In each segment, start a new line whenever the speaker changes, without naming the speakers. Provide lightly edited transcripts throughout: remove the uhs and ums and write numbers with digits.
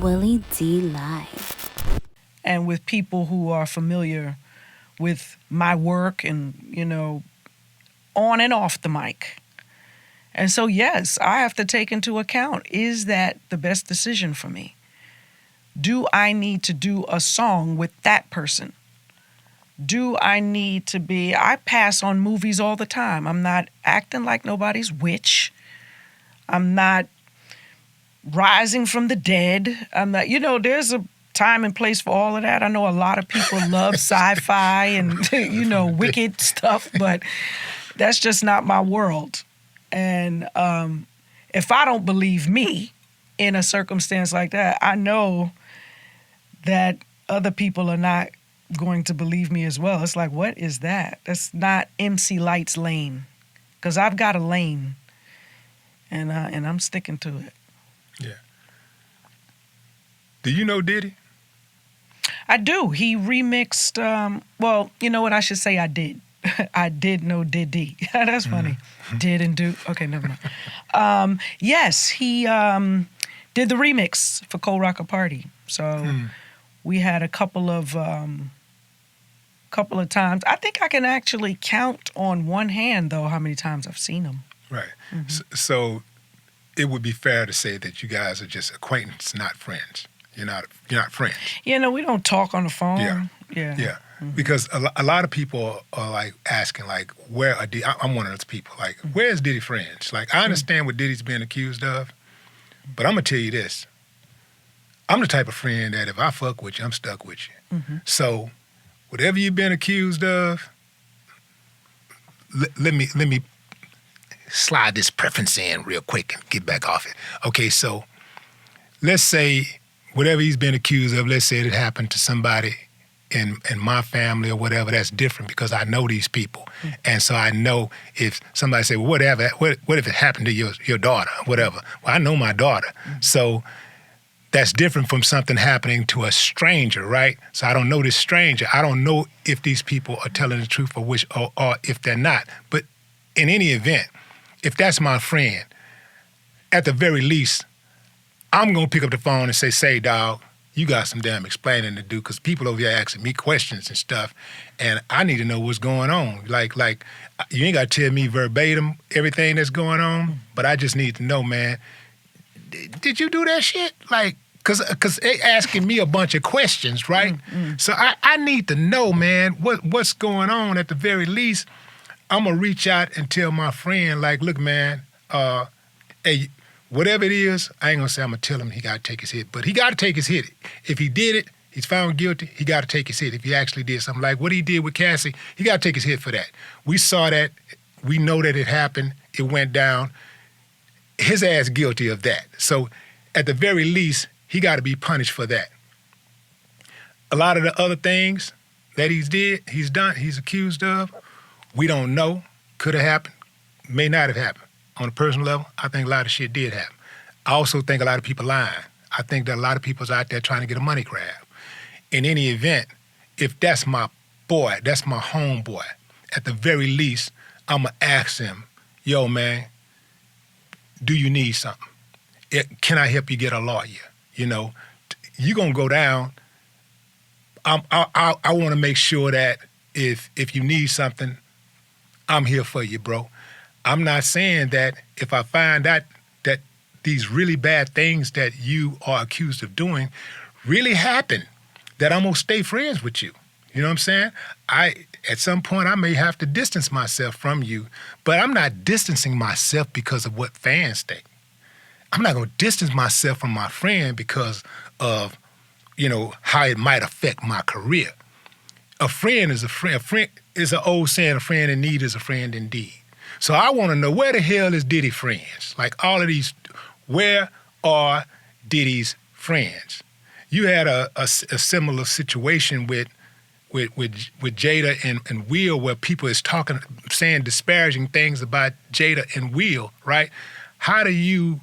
Willie D. Lyte.
And with people who are familiar with my work and, on and off the mic. And so, yes, I have to take into account, is that the best decision for me? Do I need to do a song with that person? Do I need to I pass on movies all the time. I'm not acting like nobody's witch. I'm not rising from the dead. I'm not, there's a time and place for all of that. I know a lot of people love sci-fi and, wicked stuff, but that's just not my world. And if I don't believe me in a circumstance like that, I know that other people are not going to believe me as well. It's like, what is that? That's not MC Lyte's lane, because I've got a lane, and I'm sticking to it.
Yeah. Do you know Diddy?
I do. He remixed. Well, you know what? I should say I did. I did know Diddy. That's funny. Did and do. Okay, never mind. Yes, he did the remix for Cold Rocker Party. So we had a couple of times. I think I can actually count on one hand, though, how many times I've seen him.
Right. So it would be fair to say that you guys are just acquaintances, not friends. You're not friends.
We don't talk on the phone.
Yeah. Because a lot of people are like asking, like, where are Diddy? I'm one of those people. Like, where's Diddy friends? Like, I understand what Diddy's being accused of, but I'm gonna tell you this: I'm the type of friend that if I fuck with you, I'm stuck with you. So, whatever you've been accused of, let me slide this preference in real quick and get back off it. Okay, so let's say whatever he's been accused of, let's say it happened to somebody in my family or whatever, that's different because I know these people. And so I know if somebody say, well, what if it happened to your daughter, whatever? Well, I know my daughter. So that's different from something happening to a stranger, right? So I don't know this stranger. I don't know if these people are telling the truth or if they're not. But in any event, if that's my friend, at the very least, I'm going to pick up the phone and say, dog, you got some damn explaining to do, because people over here asking me questions and stuff, and I need to know what's going on. Like you ain't got to tell me verbatim everything that's going on, but I just need to know, man, did you do that shit? Like, because they asking me a bunch of questions, right? So I need to know, man, what's going on. At the very least, I'm going to reach out and tell my friend, like, look, man, hey, whatever it is, I ain't gonna say I'm gonna tell him he gotta take his hit, but he gotta take his hit. If he did it, he's found guilty, he gotta take his hit. If he actually did something like what he did with Cassie, he gotta take his hit for that. We saw that, we know that it happened, it went down. His ass guilty of that. So at the very least, he gotta be punished for that. A lot of the other things that he's done, he's accused of, we don't know, could have happened, may not have happened. On a personal level, I think a lot of shit did happen. I also think a lot of people lying. I think that a lot of people's out there trying to get a money grab. In any event, if that's my boy, that's my homeboy, at the very least, I'm going to ask him, yo, man, do you need something? Can I help you get a lawyer? You going to go down. I want to make sure that if you need something, I'm here for you, bro. I'm not saying that if I find out that these really bad things that you are accused of doing really happen, that I'm going to stay friends with you. You know what I'm saying? At some point, I may have to distance myself from you, but I'm not distancing myself because of what fans think. I'm not going to distance myself from my friend because of, how it might affect my career. A friend is a friend. A friend is an old saying, a friend in need is a friend indeed. So I want to know, where the hell is Diddy friends? Like all of these, where are Diddy's friends? You had a similar situation with Jada and Will, where people is saying disparaging things about Jada and Will, right? How did you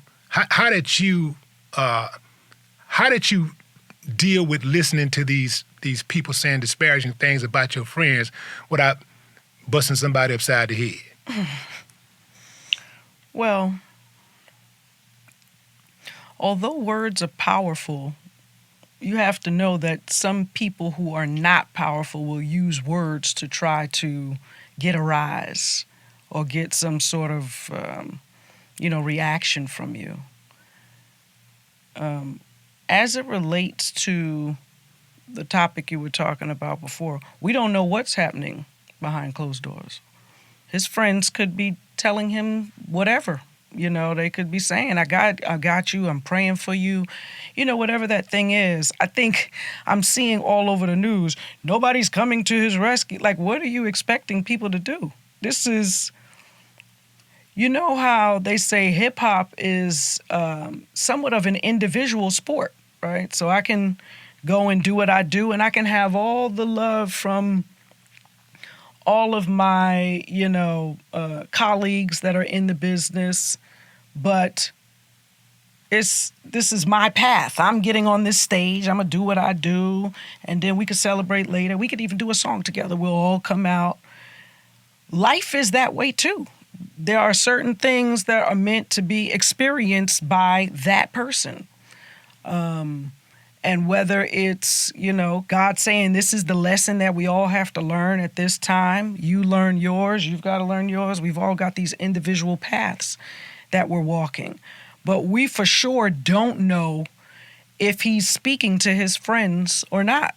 deal with listening to these people saying disparaging things about your friends without busting somebody upside the head?
Well, although words are powerful, you have to know that some people who are not powerful will use words to try to get a rise or get some sort of, reaction from you. As it relates to the topic you were talking about before, we don't know what's happening behind closed doors. His friends could be telling him whatever. They could be saying, I got you, I'm praying for you. Whatever that thing is. I think I'm seeing all over the news, nobody's coming to his rescue. Like, what are you expecting people to do? This is, how they say hip hop is somewhat of an individual sport, right? So I can go and do what I do, and I can have all the love from all of my, colleagues that are in the business, but this is my path. I'm getting on this stage. I'm going to do what I do, and then we could celebrate later. We could even do a song together. We'll all come out. Life is that way, too. There are certain things that are meant to be experienced by that person. And whether it's, God saying this is the lesson that we all have to learn at this time, you learn yours, you've got to learn yours. We've all got these individual paths that we're walking. But we for sure don't know if he's speaking to his friends or not.